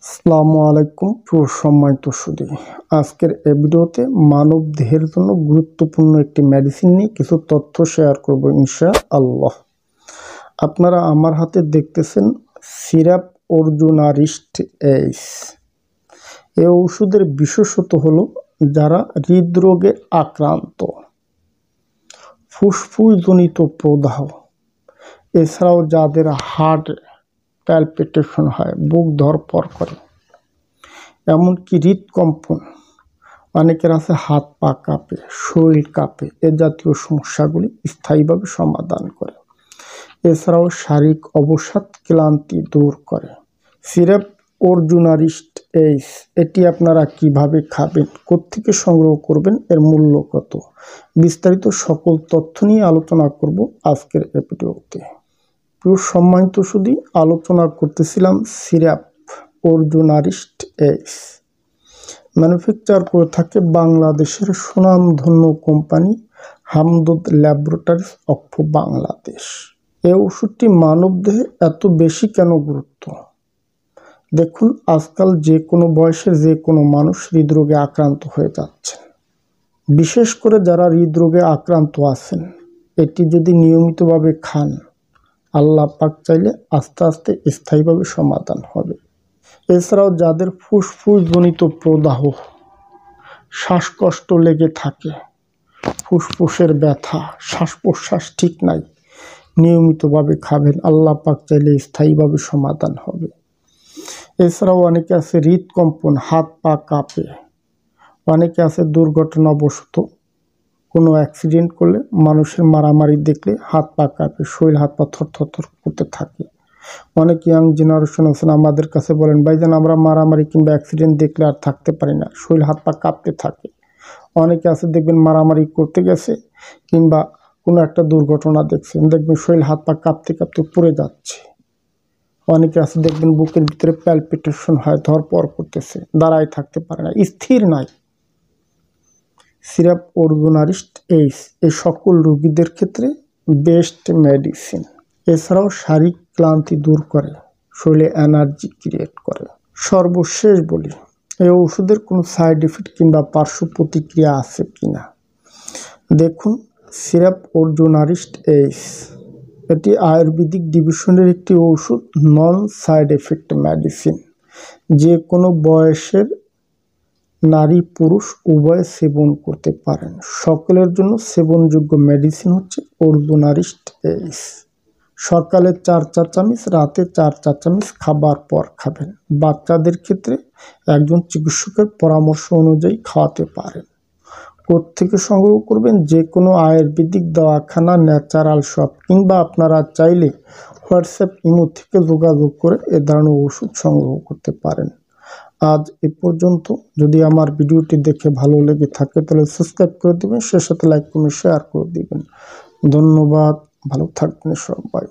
আসসালামু আলাইকুম সম্মানিত সুধী। আজকের এই ভিডিওতে মানব দেহের জন্য গুরুত্বপূর্ণ একটি মেডিসিন নিয়ে কিছু তথ্য শেয়ার করব ইনশাআল্লাহ। আপনারা আমার হাতে দেখতেছেন সিরাপ অর্জুনারিস্ট এইস। এই ওষুধের বিশেষত্ব হলো যারা হৃদরোগে আক্রান্ত, ফুসফুসজনিত প্রদাহ, এছাড়াও যাদের হার্ট প্যালপিটেশন হয়, বুক ধড়ফড় করে, এমনকি হৃদকম্পন, অনেকের আছে হাত পা কাঁপে, শরীর কাঁপে, এ জাতীয় সমস্যাগুলি স্থায়ীভাবে সমাধান করে। এছাড়াও শারীরিক অবসাদ, ক্লান্তি দূর করে। সিরাপ অর্জুনারিস্ট এইস এটি আপনারা কিভাবে খাবেন, কোত্থেকে সংগ্রহ করবেন, এর মূল্য কত, বিস্তারিত সকল তথ্য নিয়ে আলোচনা করব আজকের এই ভিডিওতে। প্রিয় সম্মানিত সুধী, আলোচনা করতেছিলাম সিরাপ অর্জুনারিস্ট এইস। ম্যানুফ্যাকচার করে থাকে বাংলাদেশের সুনামধন্য company Hamdard laboratories of Bangladesh. এই ওষুধটি মানবদেহে এত বেশি কেন গুরুত্ব? দেখুন, আজকাল যে কোনো বয়সের যে কোনো মানুষ হৃদরোগে আক্রান্ত হয়ে যাচ্ছেন। বিশেষ করে যারা হৃদরোগে আক্রান্ত আছেন, এটি যদি নিয়মিতভাবে খান, আল্লাহ পাক চাইলে আস্তে আস্তে স্থায়ীভাবে সমাধান হবে। এছাড়াও যাদের ফুসফুসজনিত প্রদাহ, শ্বাসকষ্ট লেগে থাকে, ফুসফুসের ব্যথা, শ্বাস প্রশ্বাস ঠিক নাই, নিয়মিতভাবে খাবেন, আল্লাহ পাক চাইলে স্থায়ীভাবে সমাধান হবে। এছাড়াও অনেকে আছে হৃদকম্পন, হাত পা কাঁপে, অনেকে আছে দুর্ঘটনাবশত কোনো অ্যাক্সিডেন্ট করলে, মানুষের মারামারি দেখলে হাত পা কাঁপে, শরীর হাত পা থরথর করতে থাকে। অনেক ইয়াং জেনারেশন আছেন আমাদের কাছে বলেন, ভাইজান আমরা মারামারি কিংবা অ্যাক্সিডেন্ট দেখলে আর থাকতে পারি না, শরীর হাত পা কাঁপতে থাকে। অনেকে আছে দেখবেন মারামারি করতে গেছে কিংবা কোনো একটা দুর্ঘটনা দেখছেন, দেখবেন শরীর হাত পা কাঁপতে কাঁপতে পড়ে যাচ্ছে। অনেকে আছে দেখবেন বুকের ভিতরে প্যালপিটেশন হয়, ধড়ফড় করতেছে, দাঁড়ায় থাকতে পারে না, স্থির নাই। সিরাপ অর্জুনারিস্ট এইস এই সকল রোগীদের ক্ষেত্রে বেস্ট মেডিসিন। এছাড়াও শারীরিক ক্লান্তি দূর করে, শরীরে এনার্জি ক্রিয়েট করে। সর্বশেষ বলি, এই ওষুধের কোনো সাইড এফেক্ট কিংবা পার্শ্ব প্রতিক্রিয়া আছে কিনা। দেখুন, সিরাপ অর্জুনারিস্ট এইস এটি আয়ুর্বেদিক ডিভিশনের একটি ওষুধ, নন সাইড এফেক্ট মেডিসিন। যে কোনো বয়সের নারী পুরুষ উভয়ে সেবন করতে পারেন। সকলের জন্য সেবনযোগ্য মেডিসিন হচ্ছে অর্জুনারিস্ট এইস। সকালে 4 চা চামচ, রাতে 4 চা চামচ খাবার পর খাবেন। বাচ্চাদের ক্ষেত্রে একজন চিকিৎসকের পরামর্শ অনুযায়ী খাওয়াতে পারেন। কোত্থেকে সংগ্রহ করবেন? যে কোনো আয়ুর্বেদিক দওয়াখানা, ন্যাচারাল শপ, কিংবা আপনারা চাইলে হোয়াটসঅ্যাপ, ইমো থেকে যোগাযোগ করে এ ধরনের ওষুধ সংগ্রহ করতে পারেন। আজ এ পর্যন্ত। যদি আমার ভিডিওটি দেখে ভালো লেগে থাকে তাহলে সাবস্ক্রাইব করে দেবেন, সে সাথে লাইক কমেন্ট শেয়ার করে দিবেন। ধন্যবাদ, ভালো থাকবেন সবাই।